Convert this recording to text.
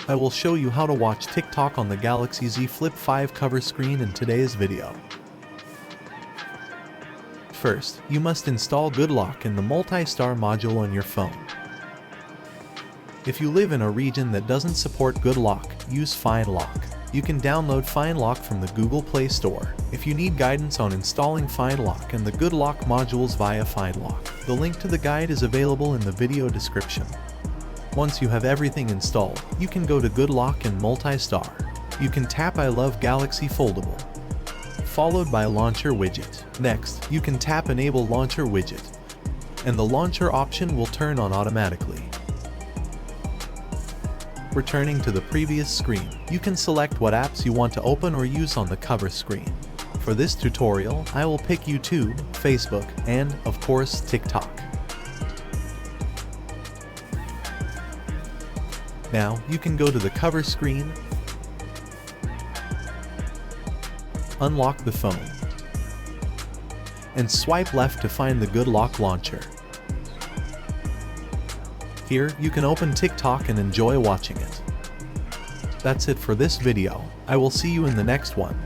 I will show you how to watch TikTok on the Galaxy Z Flip5 cover screen in today's video. First, you must install Good Lock in the multi-star module on your phone. If you live in a region that doesn't support Good Lock, use Fine Lock. You can download Fine Lock from the Google Play Store. If you need guidance on installing Fine Lock and the Good Lock modules via Fine Lock, the link to the guide is available in the video description. Once you have everything installed, you can go to Good Lock and Multi-Star. You can tap I Love Galaxy Foldable, followed by Launcher Widget. Next, you can tap Enable Launcher Widget, and the launcher option will turn on automatically. Returning to the previous screen, you can select what apps you want to open or use on the cover screen. For this tutorial, I will pick YouTube, Facebook, and, of course, TikTok. Now, you can go to the cover screen, unlock the phone, and swipe left to find the Good Lock launcher. Here, you can open TikTok and enjoy watching it. That's it for this video. I will see you in the next one.